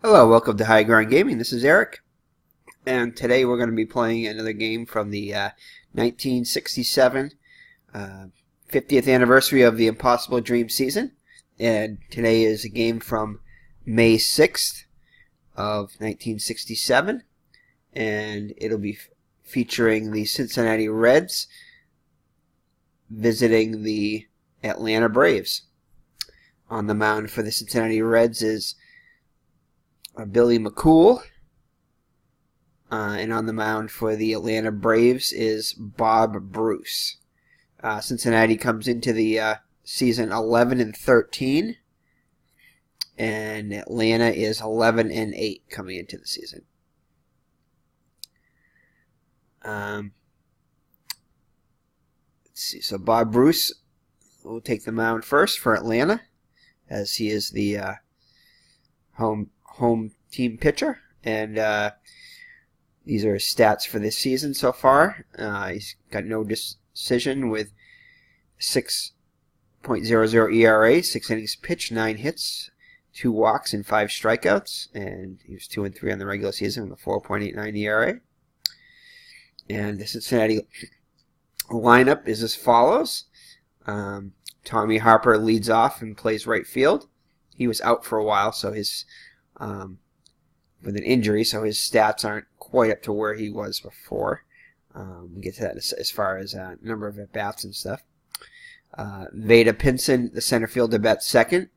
Hello, welcome to High Ground Gaming. This is Eric, and today we're going to be playing another game from the 1967 50th anniversary of the Impossible Dream season. And today is a game from May 6th of 1967, and it'll be featuring the Cincinnati Reds visiting the Atlanta Braves. On the mound for the Cincinnati Reds is Billy McCool, and on the mound for the Atlanta Braves is Bob Bruce. Cincinnati comes into the season 11-13, and Atlanta is 11-8 coming into the season. Let's see. So Bob Bruce will take the mound first for Atlanta, as he is the home team pitcher, and these are his stats for this season so far. He's got no decision with 6.00 ERA, 6 innings pitched, 9 hits, 2 walks, and 5 strikeouts, and he was 2-3 on the regular season with a 4.89 ERA. And the Cincinnati lineup is as follows. Tommy Harper leads off and plays right field. He was out for a while, so his with an injury, so his stats aren't quite up to where he was before. We'll get to that as far as number of at-bats and stuff. Vada Pinson, the center fielder, bats second.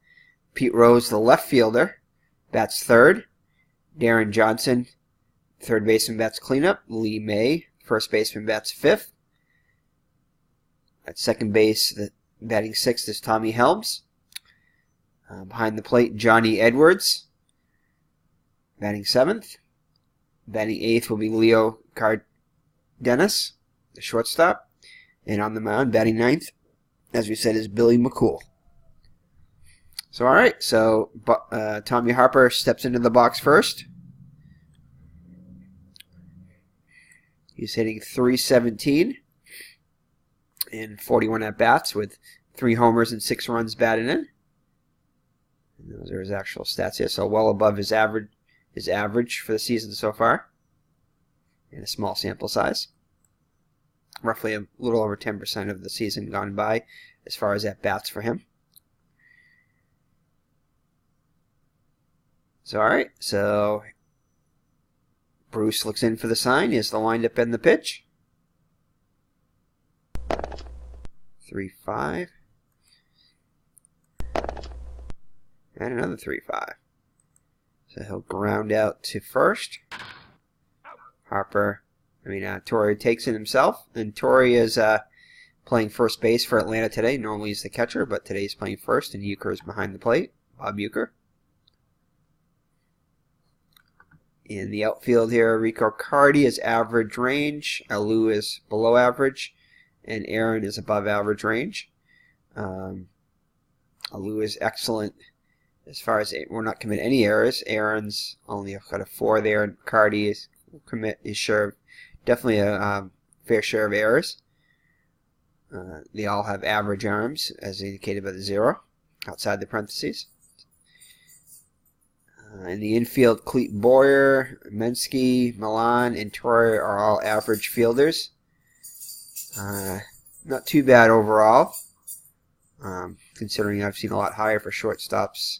Pete Rose, the left fielder, bats third. Darren Johnson, third baseman, bats cleanup. Lee May, first baseman, bats fifth. At second base, batting sixth is Tommy Helms. Behind the plate, Johnny Edwards, batting seventh. Batting eighth will be Leo Cardenas, the shortstop. And on the mound, batting ninth, as we said, is Billy McCool. So, all right. So, Tommy Harper steps into the box first. He's hitting .317 in 41 at-bats with 3 homers and 6 runs batted in. And those are his actual stats here. So, well above his average for the season so far, in a small sample size. Roughly a little over 10% of the season gone by as far as at-bats for him. So, all right. So, Bruce looks in for the sign. Here's the windup and the pitch. 3-5. And another 3-5. So he'll ground out to first. Torrey takes it himself. And Torrey is playing first base for Atlanta today. Normally he's the catcher, but today he's playing first, and Euchre is behind the plate. Bob Euchre. In the outfield here, Rico Cardi is average range. Alou is below average. And Aaron is above average range. Alou is excellent as far as we're not committing any errors. Aaron's only got a 4 there, and Cardi will commit his share, definitely a fair share of errors. They all have average arms, as indicated by the 0 outside the parentheses. In the infield, Cleet Boyer, Mensky, Milan, and Torrey are all average fielders. Not too bad overall, considering I've seen a lot higher for shortstops.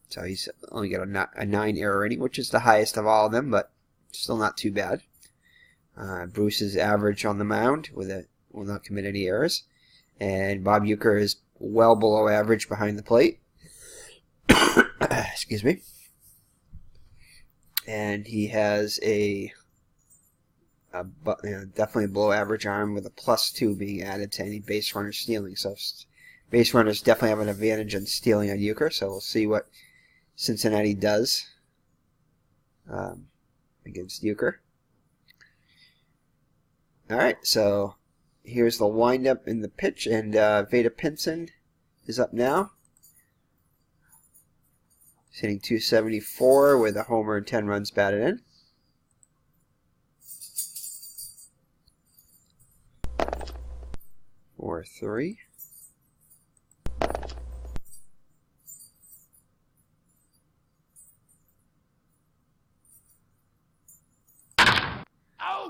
So he's only got a 9 error rating, which is the highest of all of them, but still not too bad. Bruce is average on the mound will not commit any errors, and Bob Euchre is well below average behind the plate. Excuse me. And he has definitely a below average arm with a +2 being added to any base runner stealing. So base runners definitely have an advantage on stealing on Euchre. So we'll see what Cincinnati does against Euchre. All right, so here's the windup in the pitch, and Vada Pinson is up now. He's hitting .274 with a homer and 10 runs batted in. 4-3.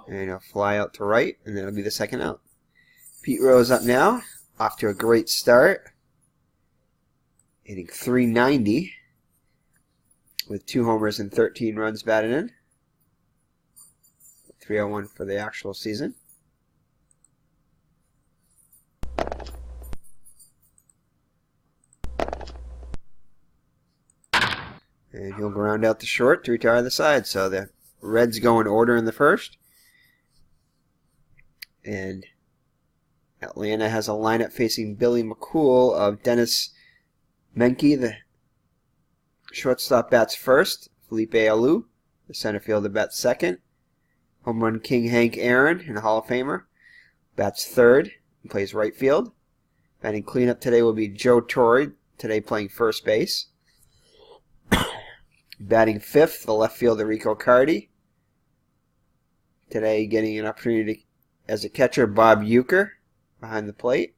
And he'll fly out to right, and then it'll be the second out. Pete Rose up now, off to a great start. Hitting .390 with 2 homers and 13 runs batted in. .301 for the actual season. And he'll ground out the short to retire the side. So the Reds go in order in the first. And Atlanta has a lineup facing Billy McCool of Dennis Menke. The shortstop bats first. Felipe Alou, the center fielder, bats second. Home run king Hank Aaron, and a Hall of Famer, bats third and plays right field. Batting cleanup today will be Joe Torre, today playing first base. Batting fifth, the left fielder Rico Cardi. Today getting an opportunity as a catcher, Bob Uecker, behind the plate.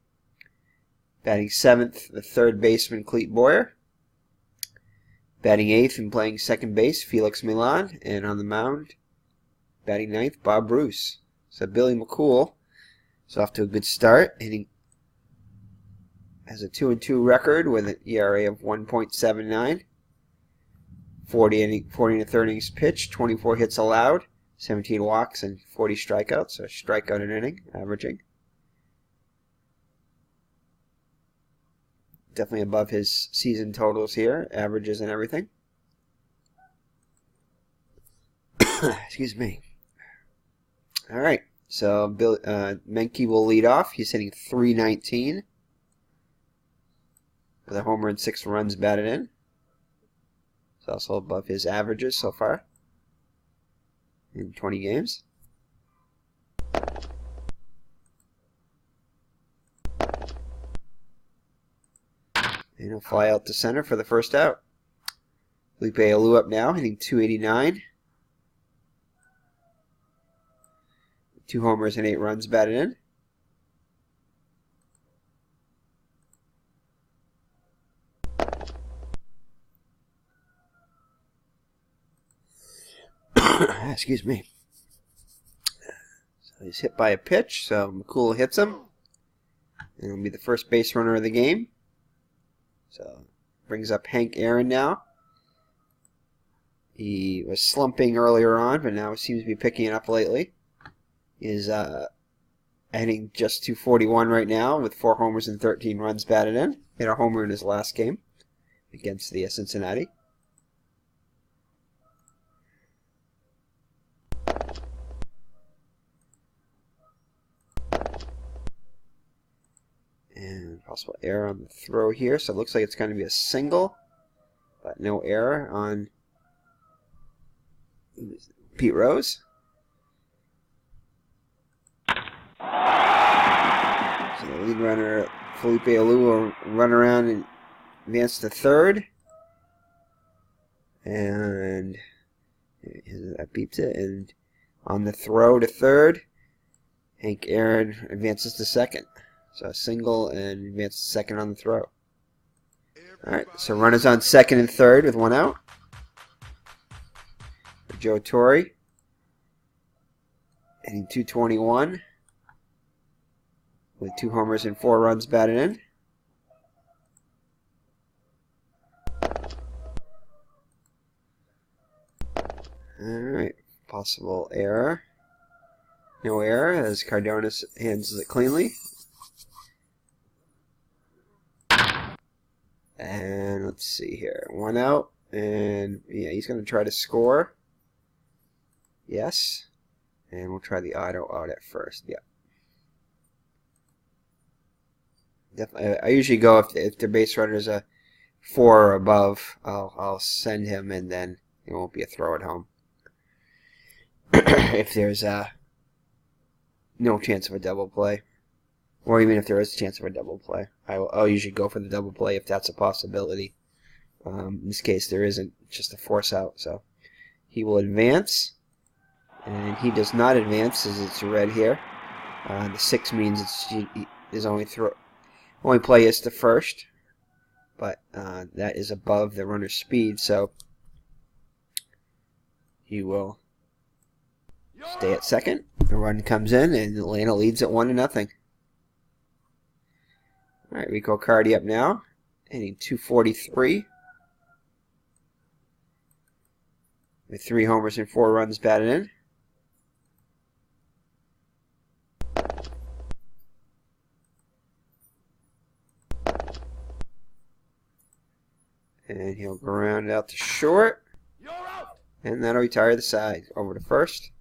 Batting seventh, the third baseman Clete Boyer. Batting eighth and playing second base, Felix Milan. And on the mound, batting ninth, Bob Bruce. So Billy McCool is off to a good start. Hitting has a 2-2 record with an ERA of 1.79. 40 and a third innings pitched, 24 hits allowed, 17 walks, and 40 strikeouts. So strikeout an inning, averaging. Definitely above his season totals here, averages and everything. Excuse me. All right, so Menke will lead off. He's hitting .319 with a homer and 6 runs batted in. It's also above his averages so far in 20 games. And he'll fly out to center for the first out. Felipe Alou up now, hitting .289. 2 homers and 8 runs batted in. Excuse me. So he's hit by a pitch, so McCool hits him. And he'll be the first base runner of the game. So brings up Hank Aaron now. He was slumping earlier on, but now seems to be picking it up lately. Is hitting just .241 right now with 4 homers and 13 runs batted in. Hit a homer in his last game against the Cincinnati. And possible error on the throw here, so it looks like it's going to be a single, but no error on Pete Rose. So the lead runner, Felipe Alou, will run around and advance to third. And that beats it. And on the throw to third, Hank Aaron advances to second. So a single and advances to second on the throw. Alright, so runners on second and third with 1 out. Joe Torre, hitting .221 with 2 homers and 4 runs batted in. Alright, possible error. No error as Cardonas handles it cleanly. And let's see here. 1 out. And yeah, he's going to try to score. Yes. And we'll try the auto out at first. Yeah. Definitely. I usually go if the base runner is a 4 or above, I'll send him, and then it won't be a throw at home. If there's no chance of a double play, or even if there is a chance of a double play, I'll usually go for the double play if that's a possibility. In this case, there isn't, just a force out. So he will advance, and he does not advance as it's red here. The 6 means his only play is to first, but that is above the runner's speed, so he will Stay at second. The run comes in, and Atlanta leads at 1-0. All right, Rico Cardi up now, hitting .243 with 3 homers and 4 runs batted in. And he'll ground out to short. And that'll retire the side. Over to first.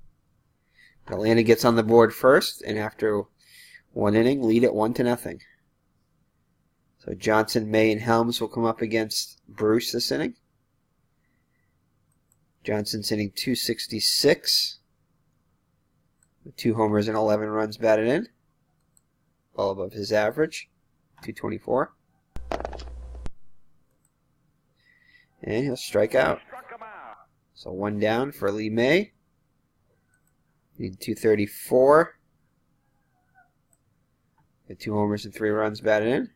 Atlanta gets on the board first, and after 1 inning, lead at 1-0. So Johnson, May, and Helms will come up against Bruce this inning. Johnson's hitting .266 with 2 homers and 11 runs batted in. Well above his average, .224. And he'll strike out. So 1 down for Lee May. Need .234 with 2 homers and 3 runs batted in.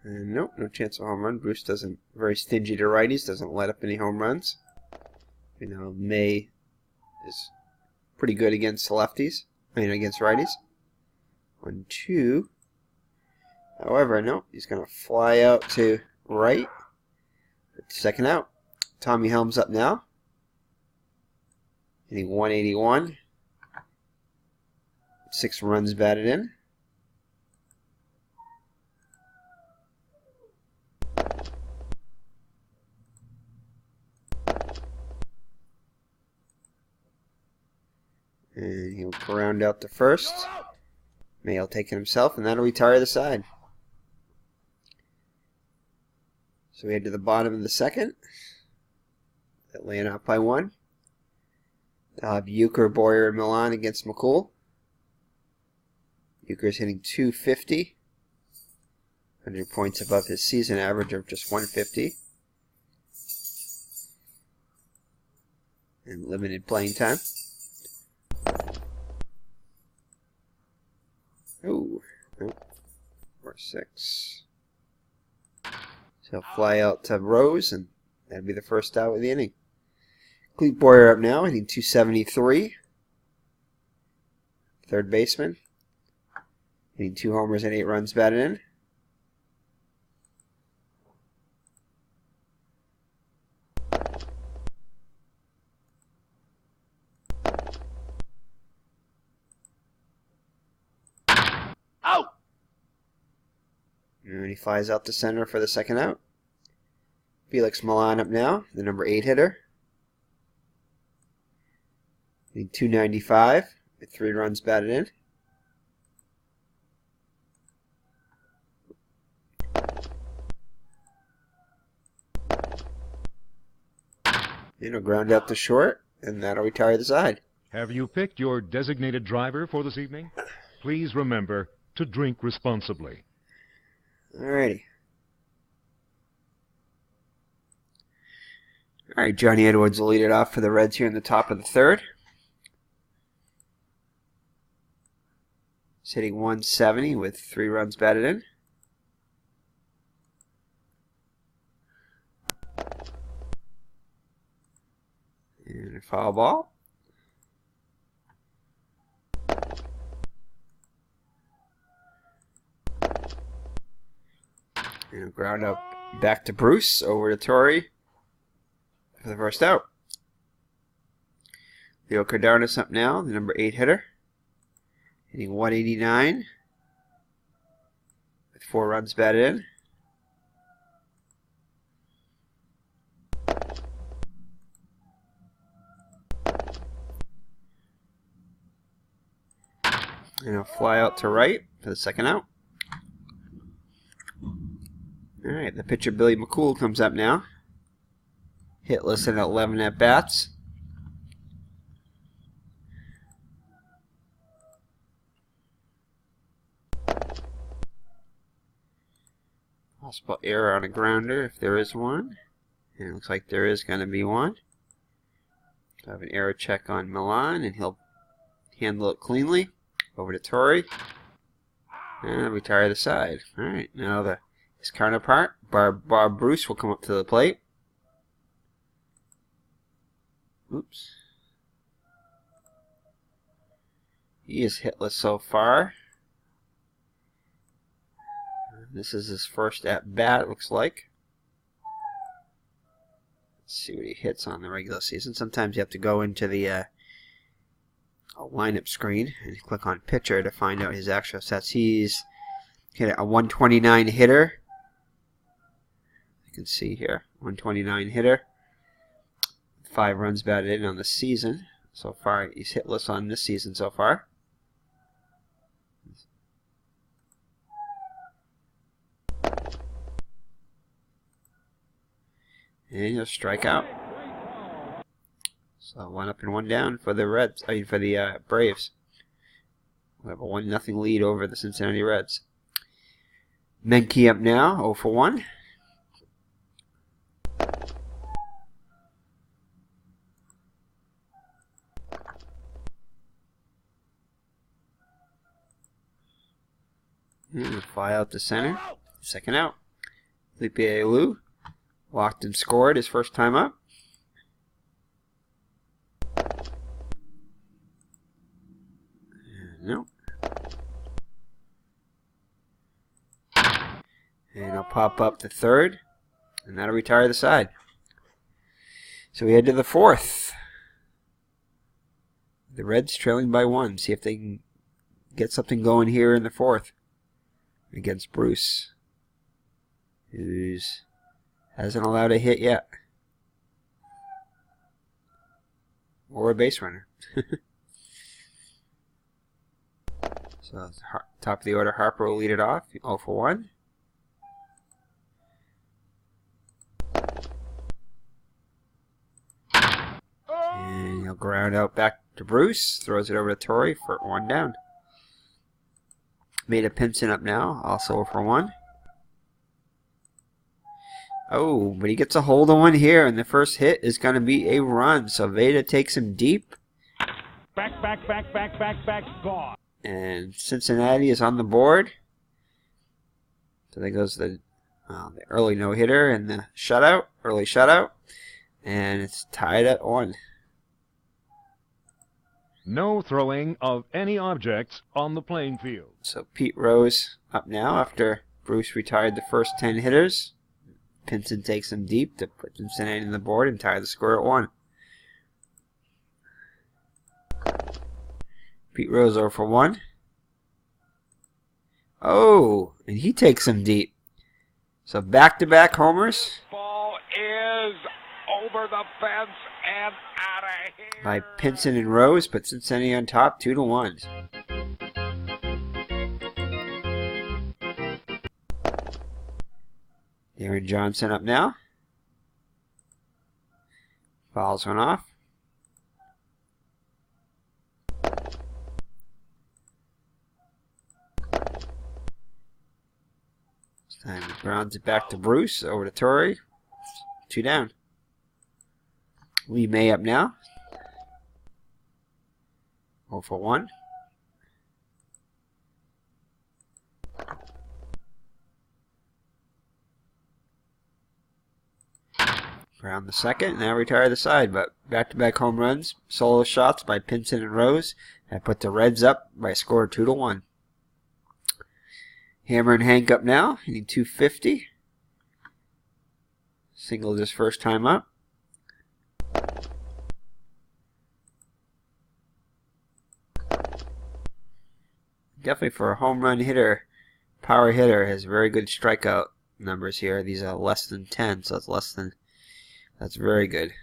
And nope, no chance of a home run. Bruce doesn't, very stingy to righties, doesn't let up any home runs. You know, May is pretty good against lefties, against righties. 1-2. However, no, he's going to fly out to right. Second out. Tommy Helms up now. Hitting .181. 6 runs batted in. And he'll ground out to first. May will take it himself, and that'll retire the side. So we head to the bottom of the second. Atlanta up by 1. They'll have Euchre, Boyer, and Milan against McCool. Euchre's hitting .250. 100 points above his season average of just .150. And limited playing time. Ooh, nope. 4-6. So he'll fly out to Rose, and that'd be the first out of the inning. Clete Boyer up now, hitting .273. Third baseman. Hitting 2 homers and 8 runs batted in. And he flies out to center for the second out. Felix Milan up now, the number 8 hitter. Hitting .295 with 3 runs batted in. And he'll ground out to short, and that'll retire the side. Have you picked your designated driver for this evening? Please remember to drink responsibly. Alrighty. Alright, Johnny Edwards will lead it off for the Reds here in the top of the third. He's hitting .170 with 3 runs batted in. And a foul ball. And a ground up back to Bruce, over to Torrey for the first out. Leo Cardenas up now, the number 8 hitter. Hitting .189 with 4 runs batted in. And he'll fly out to right for the second out. Alright, the pitcher Billy McCool comes up now. Hitless at 11 at-bats. Possible error on a grounder if there is one. And it looks like there is going to be one. So I have an error check on Milan, and he'll handle it cleanly. Over to Torrey. And retire the side. Alright, now his counterpart, Bob Bruce, will come up to the plate. Oops. He is hitless so far. This is his first at bat, it looks like. Let's see what he hits on the regular season. Sometimes you have to go into the lineup screen and click on pitcher to find out his actual stats. He's hit a 129 hitter. You can see here, 129 hitter. 5 runs batted in on the season. So far, he's hitless on this season so far. And he'll strike out. So 1 up and 1 down for the Reds. I mean for the Braves. We have a 1-0 lead over the Cincinnati Reds. Menke up now, 0 for 1. And fly out to center. Second out. Felipe Alou walked and scored his first time up. No. And he'll pop up to third. And that'll retire the side. So we head to the 4th. The Reds trailing by 1. See if they can get something going here in the 4th. Against Bruce. Who's hasn't allowed a hit yet. Or a base runner. So top of the order, Harper will lead it off. 0 for 1. And he'll ground out back to Bruce. Throws it over to Torrey for 1 down. Made a Pinson up now. Also 0 for 1. Oh, but he gets a hold of one here, and the first hit is going to be a run. So Veda takes him deep. Back, gone. And Cincinnati is on the board. So there goes the early no-hitter and the shutout, early shutout. And it's tied at 1. No throwing of any objects on the playing field. So Pete Rose up now after Bruce retired the first 10 hitters. Pinson takes him deep to put Cincinnati on the board and tie the score at 1. Pete Rose 0 for 1. Oh, and he takes him deep. So back-to-back homers. Ball is over the fence and out of here. By Pinson and Rose, put Cincinnati on top 2 to 1. Aaron Johnson up now. Fouls one off. This time he grounds it back to Bruce, over to Torrey. 2 down. Lee May up now. 0 for 1. Round the second, now retire the side, but back-to-back home runs, solo shots by Pinson and Rose, that put the Reds up by a score of 2 to 1. Hammer and Hank up now, hitting 250. Singled his first time up. Definitely for a home run hitter, power hitter, has very good strikeout numbers here. These are less than 10, so it's less than. That's very good.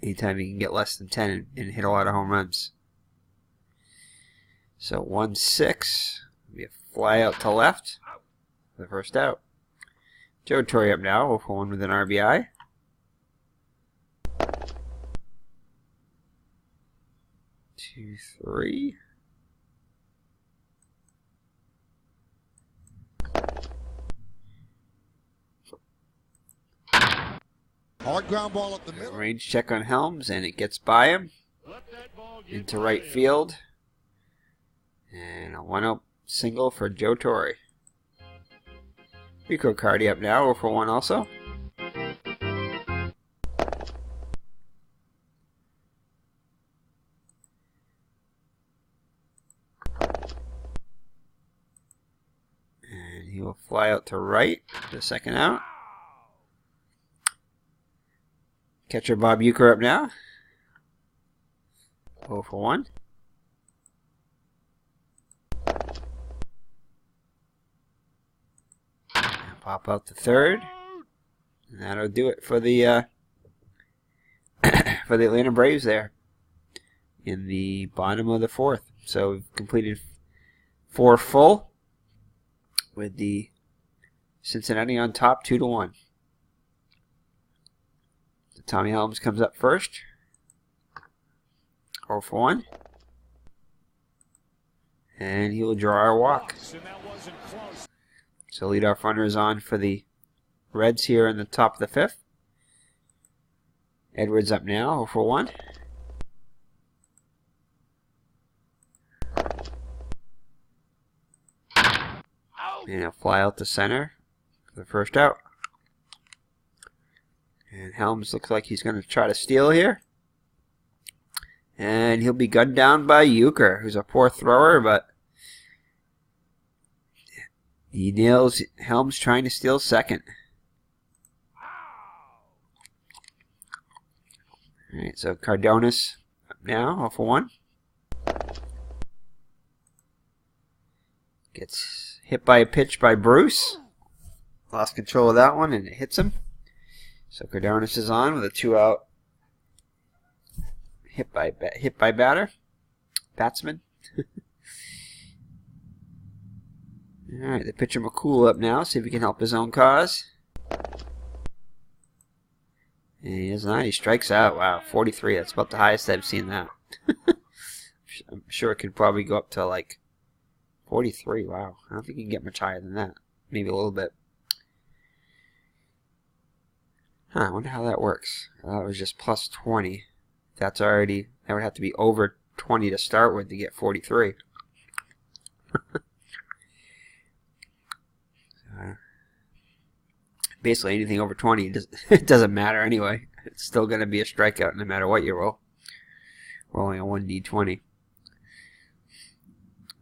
Anytime you can get less than 10 and hit a lot of home runs. So 1-6. Be a fly out to left. The first out. Joe Torrey up now. 0 for 1 with an RBI. Two, 3. Hard ground ball up the middle. Range check on Helms, and it gets by him into right field. And a 1-0 single for Joe Torre. Rico Cardi up now, 0 for 1 also. And he will fly out to right, the second out. Catcher Bob Uecker up now, 0 for 1. Pop out the third, and that'll do it for the for the Atlanta Braves there in the bottom of the fourth. So we've completed 4 full with the Cincinnati on top 2-1. So Tommy Helms comes up first, 0 for 1, and he will draw a walk. So leadoff runner is on for the Reds here in the top of the fifth. Edwards up now, 0 for 1. And he'll fly out to center for the first out. And Helms looks like he's going to try to steal here. And he'll be gunned down by Uecker, who's a poor thrower, but he nails Helms trying to steal second. Alright, so Cardonis up now, 0 for 1. Gets hit by a pitch by Bruce. Lost control of that one and it hits him. So Cardonis is on with a 2-out hit by batsman. Alright, the pitcher McCool up now, see if he can help his own cause. And he does not, he strikes out. Wow, 43, that's about the highest I've seen that. I'm sure it could probably go up to like 43, wow. I don't think you can get much higher than that. Maybe a little bit. Huh, I wonder how that works. That was just plus 20. That's already, that would have to be over 20 to start with to get 43. Basically anything over 20, it doesn't matter anyway. It's still going to be a strikeout no matter what you roll. Rolling a 1d20.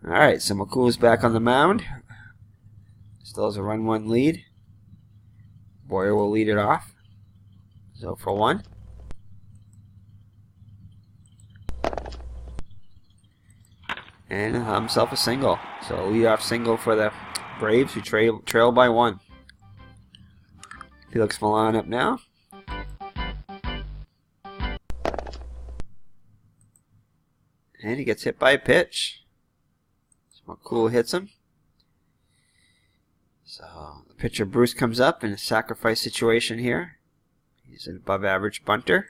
Alright, so McCool's back on the mound. Still has a run-1 lead. Boyer will lead it off. 0 for 1. And himself a single. So a leadoff single for the Braves, who trail by 1. Felix Milan up now. And he gets hit by a pitch. So McCool hits him. So the pitcher Bruce comes up in a sacrifice situation here. He's an above average bunter.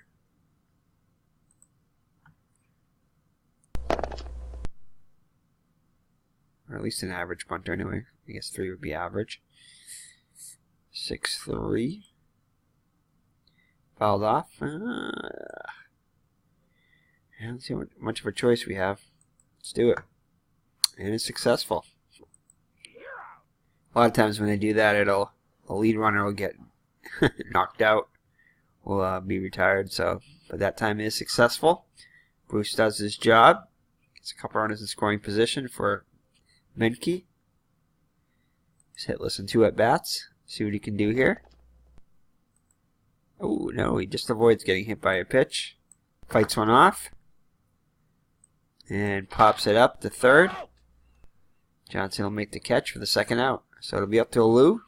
Or at least an average bunter anyway. I guess 3 would be average. 6-3. Fouled off. Let's see how much of a choice we have. Let's do it. And it's successful. A lot of times when they do that, the lead runner will get knocked out. Will be retired. But that time it is successful. Bruce does his job. Gets a couple runners in scoring position for Menke. He's hitless in 2 at-bats. See what he can do here. Oh, no, he just avoids getting hit by a pitch. Fights one off. And pops it up to third. Johnson will make the catch for the second out. So it'll be up to Lou.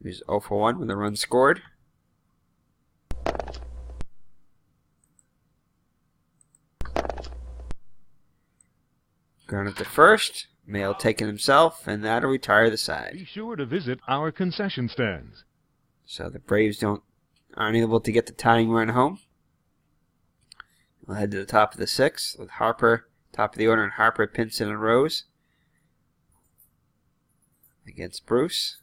He's 0 for 1 with a run scored. Going up to first. Mail taking himself, and that'll retire the side. Be sure to visit our concession stands. So the Braves aren't able to get the tying run home. We'll head to the top of the 6th with Harper, top of the order, and Harper, Pinson, and Rose against Bruce.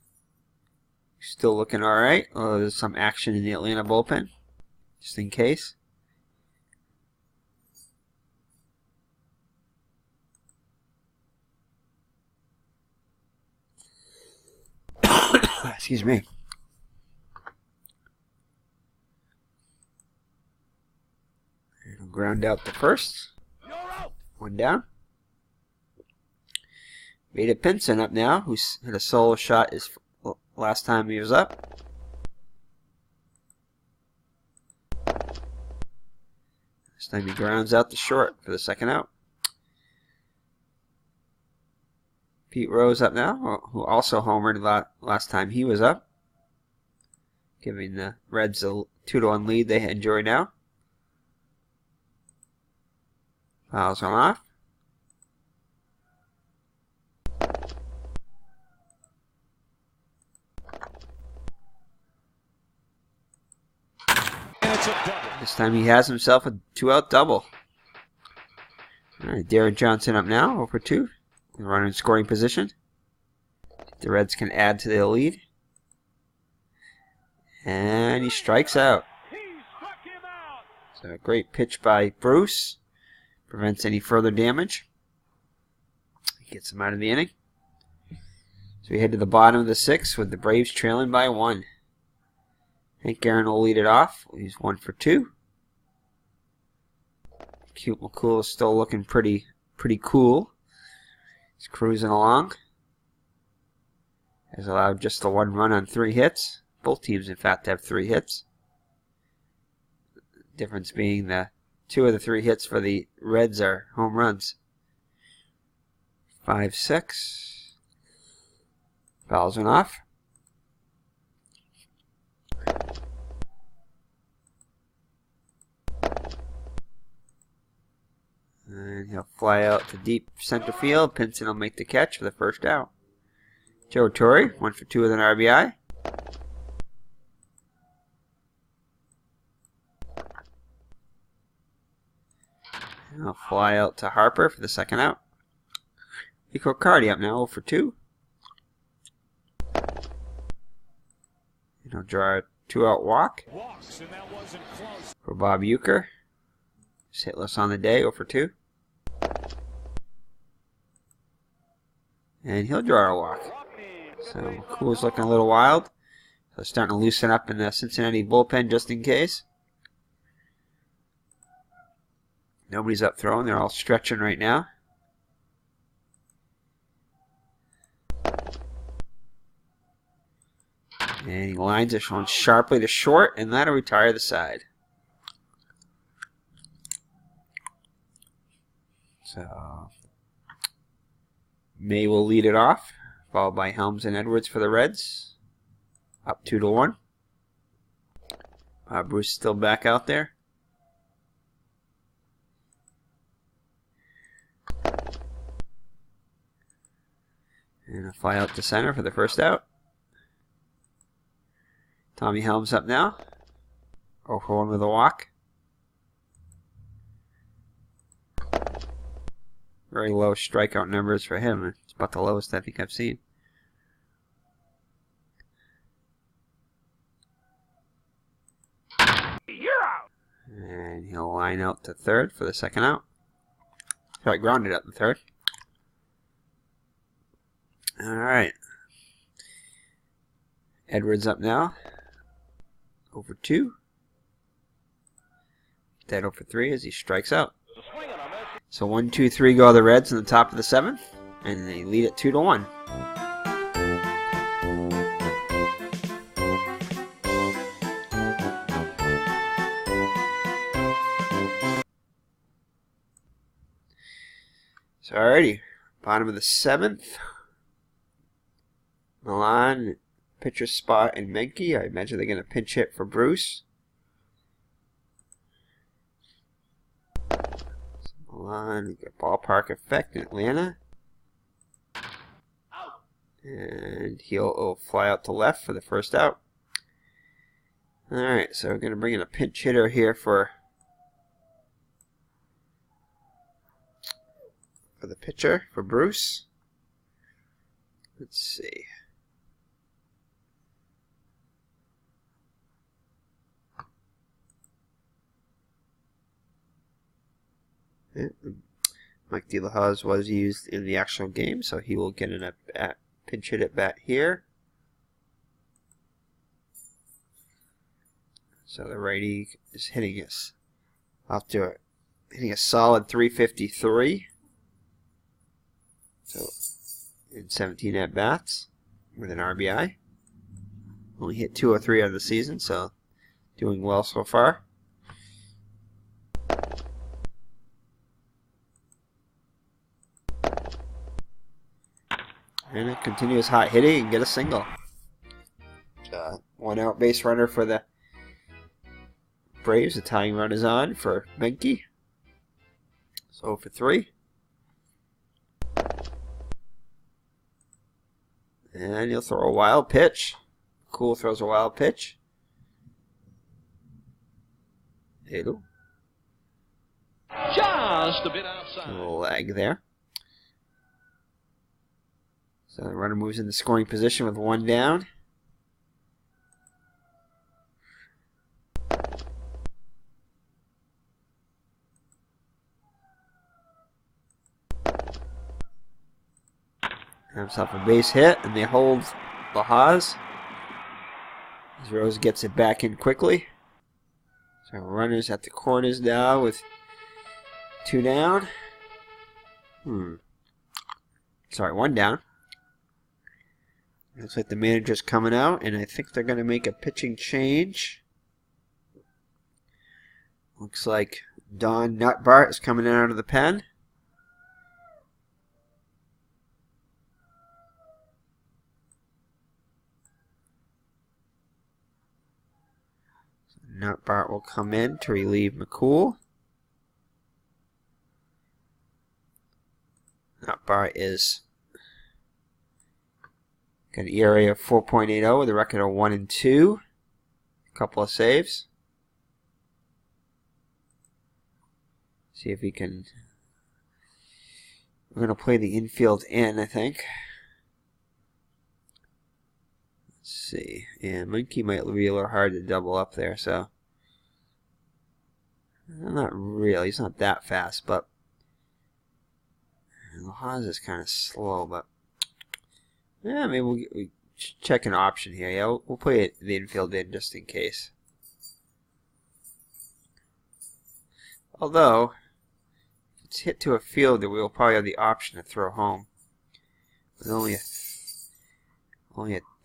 Still looking all right. Although there's some action in the Atlanta bullpen, just in case. Excuse me. And he'll ground out the first. One down. Vada Pinson up now, who's hit a solo shot his last time he was up. This time he grounds out the short for the second out. Pete Rose up now, who also homered last time he was up, giving the Reds a 2-1 lead they enjoy now. Fouls on off. This time he has himself a 2-out double. All right, Darren Johnson up now, 0 for 2. Runner in scoring position. The Reds can add to their lead. And he strikes out. So a great pitch by Bruce. Prevents any further damage. Gets him out of the inning. So we head to the bottom of the 6th with the Braves trailing by 1. Hank Aaron will lead it off. He's 1 for 2. Cute McCool is still looking pretty cool. He's cruising along. Has allowed just the 1 run on 3 hits. Both teams, in fact, have 3 hits. The difference being the 2 of the 3 hits for the Reds are home runs. 5-6. Fouls went off. And he'll fly out to deep center field. Pinson will make the catch for the first out. Joe Torre, 1 for 2 with an RBI. And he'll fly out to Harper for the second out. Nico Cardi up now, 0 for 2. And he'll draw a 2-out walk for Bob Uecker. He's hitless on the day, 0 for 2. And he'll draw a walk. So McCool's looking a little wild. So starting to loosen up in the Cincinnati bullpen just in case. Nobody's up throwing. They're all stretching right now. And he lines it one sharply to short, and that'll retire the side. So May will lead it off, followed by Helms and Edwards for the Reds. Up 2-1. Bruce still back out there. And a fly out to center for the first out. Tommy Helms up now. 0 for 1 with a walk. Very low strikeout numbers for him. It's about the lowest I think I've seen. You're out. And he'll line out to third for the second out. Sorry, grounded out the third. Alright. Edwards up now. 0 for 2. Dead 0 for 3 as he strikes out. So 1, 2, 3 go the Reds in the top of the 7th, and they lead it 2-1. So alrighty, bottom of the 7th. Milan, pitcher spot, and Menke. I imagine they're going to pinch hit for Bruce. Milan, ballpark effect in Atlanta. And he'll fly out to left for the first out. Alright, so we're going to bring in a pinch hitter here for the pitcher, for Bruce. Let's see. Yeah. Mike De La Hoz was used in the actual game, so he will get in a pinch hit at bat here. So the righty is hitting us up to it, hitting a solid 353. So in 17 at bats with an RBI. Only hit 203 on the season, so doing well so far. And it continues hot hitting and get a single. 1 out base runner for the Braves. The tying run is on for Menke. So for 3. And he'll throw a wild pitch. McCool throws a wild pitch. Just a bit outside. A little lag there. So the runner moves into scoring position with 1 down. Himself a base hit, and they hold Lahaz. As Rose gets it back in quickly. So runners at the corners now with 2 down. Sorry, 1 down. Looks like the manager's coming out, and I think they're going to make a pitching change. Looks like Don Nutbart is coming out of the pen. Nutbart will come in to relieve McCool. Nutbart is got an ERA of 4.80 with a record of 1-2. A couple of saves. See if he can. We're going to play the infield in, I think. Let's see. Yeah, Menke might be a little hard to double up there, so. Not really. He's not that fast, but. Lahaz is kind of slow, but. Yeah, maybe we'll check an option here. Yeah, we'll play the infield in just in case. Although, if it's hit to a fielder, we'll probably have the option to throw home. With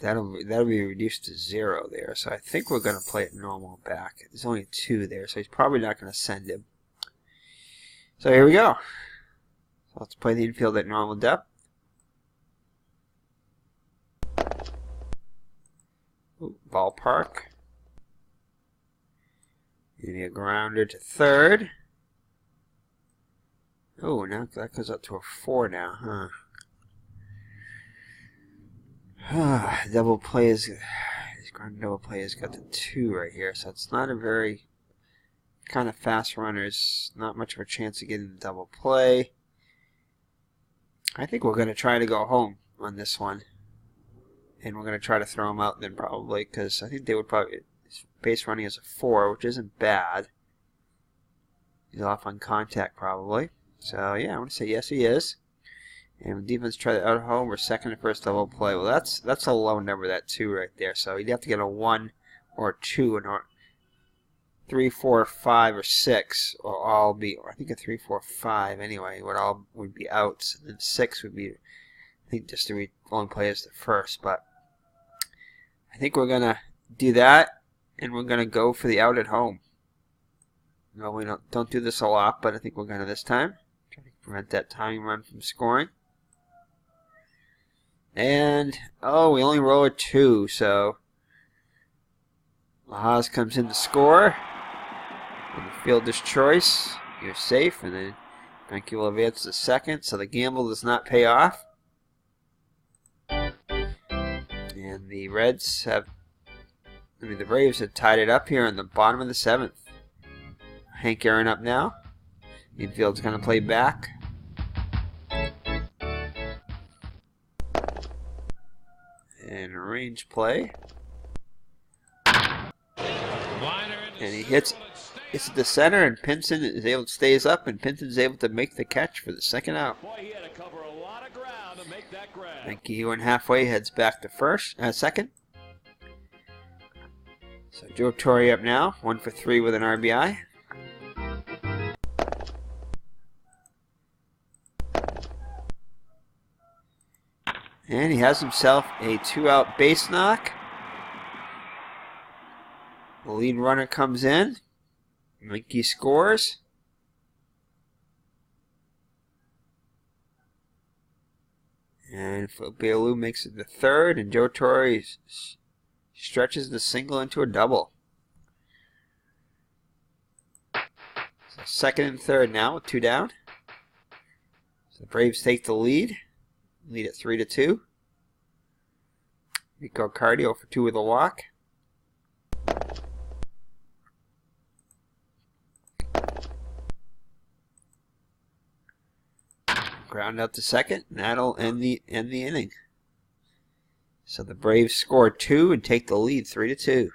that'll be reduced to 0 there. So I think we're going to play it normal back. There's only 2 there, so he's probably not going to send him. So here we go. So let's play the infield at normal depth. Ooh, ballpark. Maybe a grounder to 3rd. Oh, now that goes up to a 4 now, huh? Double play is ground double play has got the 2 right here, so it's not a very kind of fast runners. Not much of a chance of getting the double play. I think we're going to try to go home on this one. And we're going to try to throw him out then probably, because I think they would probably, base running is a 4, which isn't bad. He's off on contact probably. So yeah, I'm going to say yes he is. And when defense try to out home, we're 2nd and 1st double play. Well, that's a low number, that 2 right there. So you'd have to get a 1 or 2 or 3, 4, 5, or 6 will all be, or I think a 3, 4, 5 anyway would be outs. And then 6 would be, I think, just to only play as the 1st, but I think we're going to do that, and we're going to go for the out at home. No, we don't do this a lot, but I think we're going to this time. Try to prevent that tying run from scoring. And, oh, we only roll a 2, so Lahaz comes in to score. And the fielder's choice, you're safe, and then Menke will advance to 2nd, so the gamble does not pay off. And the the Braves have tied it up here in the bottom of the 7th. Hank Aaron up now. Infield's going to play back. And range play. And he hits it to center, and Pinson is able to stays up, and Pinson is able to make the catch for the 2nd out. Menke went halfway, heads back to 2nd. So Joe Torre up now, 1 for 3 with an RBI. And he has himself a 2-out base knock. The lead runner comes in. Minky scores. And Bailu makes it the third, and Joe Torre stretches the single into a double. So second and third now with 2 down. So the Braves take the lead. Lead at 3-2. Rico Cardio for 2 with a walk. Ground out to second, and that'll end the inning. So the Braves score 2 and take the lead 3-2.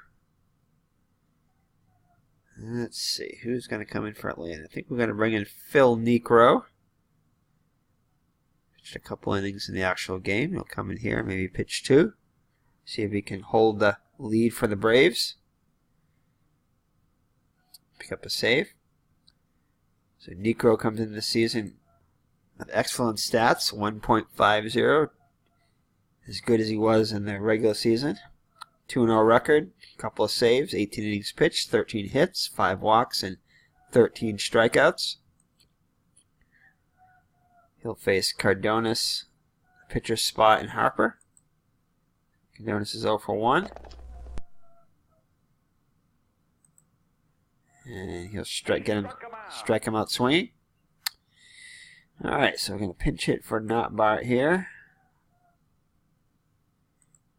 Let's see who's going to come in for Atlanta. I think we're going to bring in Phil Niekro. Pitched a couple innings in the actual game. He'll come in here, maybe pitch 2. See if he can hold the lead for the Braves. Pick up a save. So Niekro comes into the season with excellent stats, 1.50, as good as he was in the regular season. 2-0 record, a couple of saves, 18 innings pitched, 13 hits, 5 walks, and 13 strikeouts. He'll face Cardonis, pitcher spot, and Harper. Cardonis is 0 for 1. And he'll strike him out swinging. Alright, so we're going to pinch hit for Not Bart here.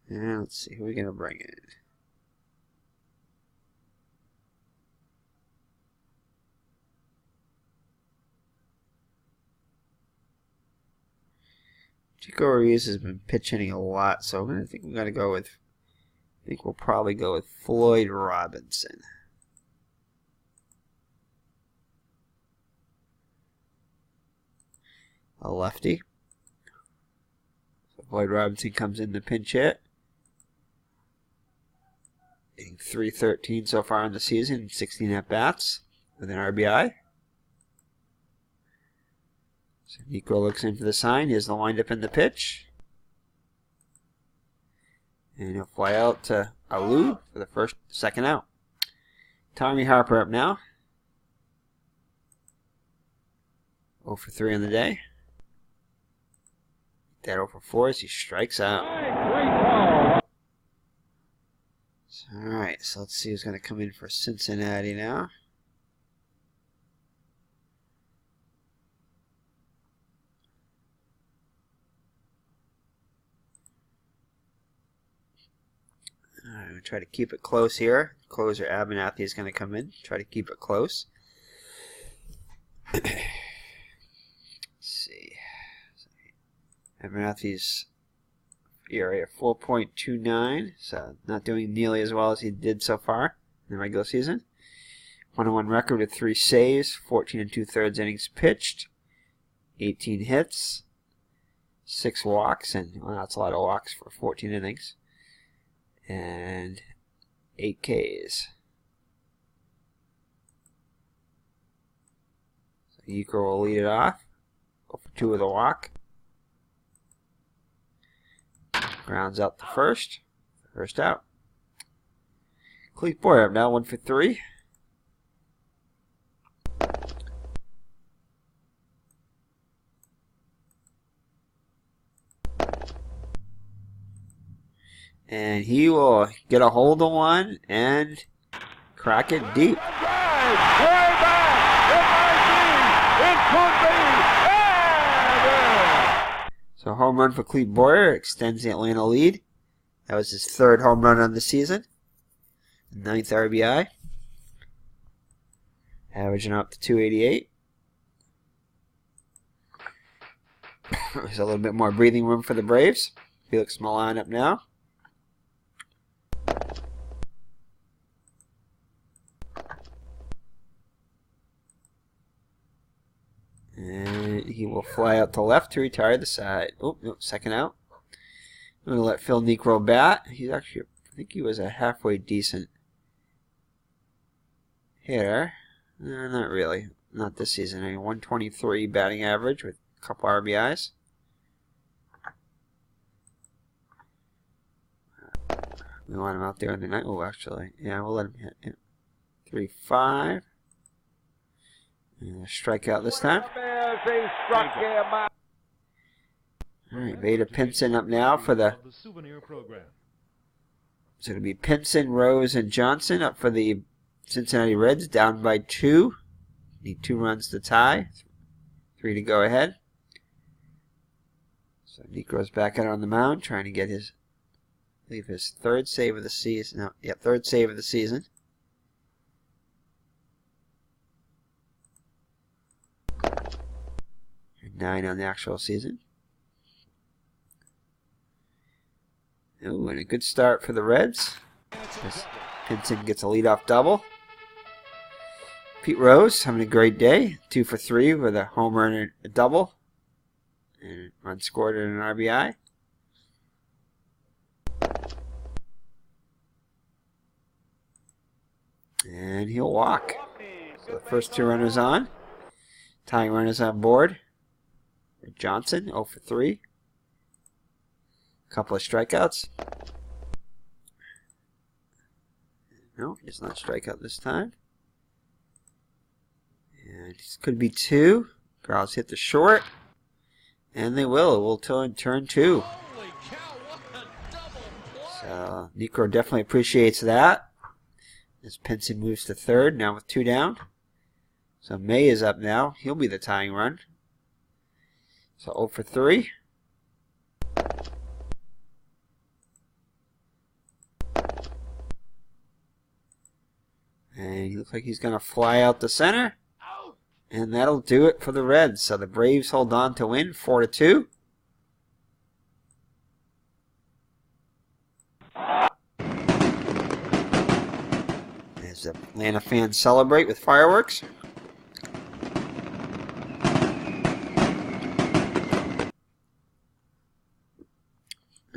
And let's see who we're going to bring in. Chico Ruiz has been pitch hitting a lot, so I think we're going to go with, I think we'll probably go with Floyd Robinson. A lefty. So Floyd Robinson comes in to pinch hit. Hitting .313 so far in the season, 16 at-bats with an RBI. So Niekro looks in for the sign. Here's the windup in the pitch. And he'll fly out to Alou for the second out. Tommy Harper up now. 0 for 3 on the day. That 0 for 4 as he strikes out. Alright, so let's see who's going to come in for Cincinnati now. Alright, we'll try to keep it close here. Closer Abernathy is going to come in. Try to keep it close. Let's see. Abernathy's ERA of 4.29, so not doing nearly as well as he did so far in the regular season. 1-1 record with 3 saves, 14 2/3 innings pitched, 18 hits, 6 walks, and well, that's a lot of walks for 14 innings, and 8 Ks. So Niekro will lead it off. Go for 2 with a walk. Grounds out the first out. Clete Boyer up now, 1 for 3. And he will get a hold of one and crack it deep. So home run for Clete Boyer extends the Atlanta lead. That was his 3rd home run on the season. 9th RBI. Averaging up to 288. There's a little bit more breathing room for the Braves. Felix Milan up now. And he will fly out to left to retire the side. Oh, no, second out. I'm going to let Phil Niekro bat. He's actually, I think he was a halfway decent hitter. Not really. Not this season. I mean, 123 batting average with a couple RBIs. We want him out there in the night. Oh, actually, yeah, we'll let him hit. Yeah. 3-5. And a strikeout this time. All right, Vader Pinson up now for the souvenir program. So it'll be Pinson, Rose, and Johnson up for the Cincinnati Reds, down by 2. Need 2 runs to tie. 3 to go ahead. So Necro's back out on the mound, trying to get his, I believe, his 3rd save of the season. No, yeah, 3rd save of the season. And 9 on the actual season. Ooh, and a good start for the Reds. Pinson gets a leadoff double. Pete Rose having a great day. 2 for 3 with a homer and a double. And a run scored and an RBI. And he'll walk. So the first 2 runners on. Tying runners on board. Johnson, 0 for 3. Couple of strikeouts. No, he does not strike out this time. And this could be 2. Growls hit the short. And they will. It will turn 2. So Necro definitely appreciates that. As Pinson moves to 3rd, now with 2 down. So May is up now. He'll be the tying run. So 0 for 3. And he looks like he's going to fly out the center. And that'll do it for the Reds. So the Braves hold on to win 4-2. As the Atlanta fans celebrate with fireworks.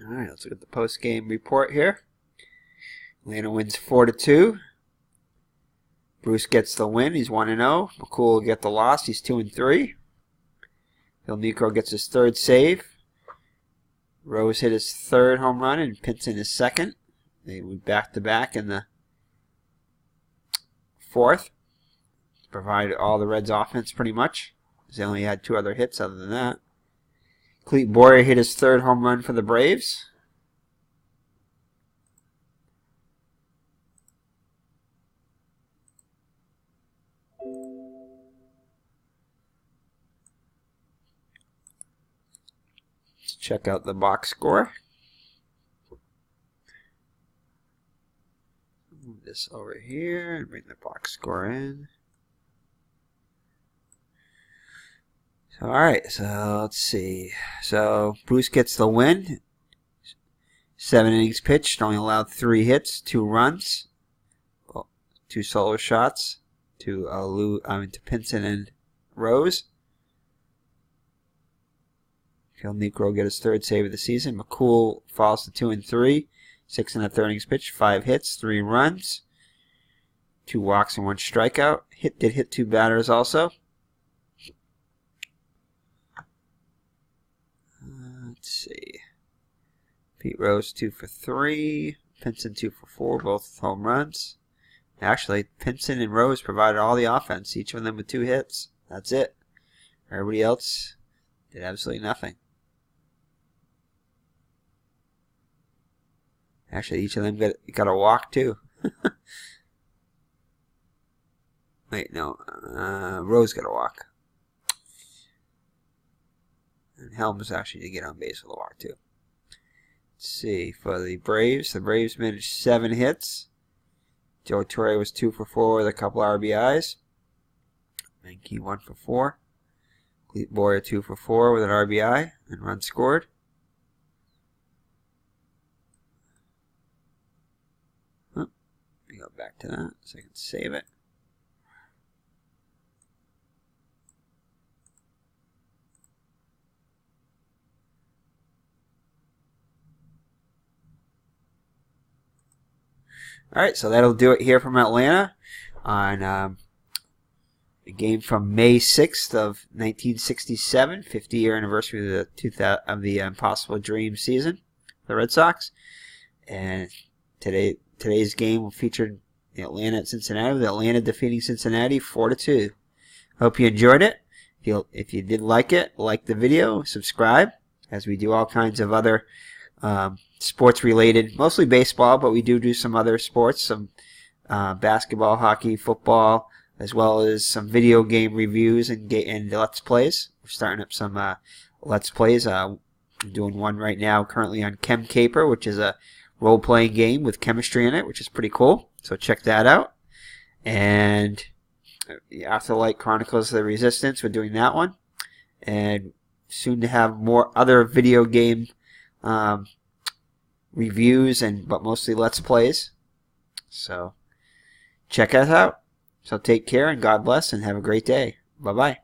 Alright, let's look at the post-game report here. Atlanta wins 4-2. Bruce gets the win. He's 1-0. McCool will get the loss. He's 2-3. Phil Necro gets his 3rd save. Rose hit his 3rd home run and Pinson his 2nd. They went back-to-back in the 4th. Provided all the Reds' offense pretty much. They only had 2 other hits other than that. Clete Boyer hit his 3rd home run for the Braves. Let's check out the box score. Move this over here and bring the box score in. So, alright, so let's see. So Bruce gets the win. 7 innings pitched, only allowed 3 hits, 2 runs, 2 solo shots to Pinson and Rose. Phil Necro get his 3rd save of the season. McCool falls to 2-3. 6 1/3 innings pitched, 5 hits, 3 runs, 2 walks and 1 strikeout. Did hit 2 batters also. Let's see. Pete Rose 2 for 3. Pinson 2 for 4, both home runs. Actually, Pinson and Rose provided all the offense, each of them with 2 hits. That's it. Everybody else did absolutely nothing. Actually, each of them got a walk too. Wait, no. Rose got a walk. And Helms actually did get on base with a walk too. Let's see. For the Braves managed 7 hits. Joe Torre was 2 for 4 with a couple RBIs. Mankey 1 for 4. Clete Boyer 2 for 4 with an RBI and run scored. Let me go back to that so I can save it. Alright, so that'll do it here from Atlanta. on a game from May 6th of 1967, 50-year anniversary of the Impossible Dream season, the Red Sox. And today's game will feature Atlanta at Cincinnati, with Atlanta defeating Cincinnati 4-2. Hope you enjoyed it. If you did like it, like the video, subscribe, as we do all kinds of other sports related, mostly baseball, but we do some other sports, some basketball, hockey, football, as well as some video game reviews and Let's Plays. We're starting up some Let's Plays. I'm doing one right now currently on Chem Caper, which is a role-playing game with chemistry in it, which is pretty cool. So check that out. And Afterlight Chronicles of the Resistance, we're doing that one. And soon to have more other video game reviews, but mostly Let's Plays. So check us out. So take care and God bless and have a great day. Bye-bye.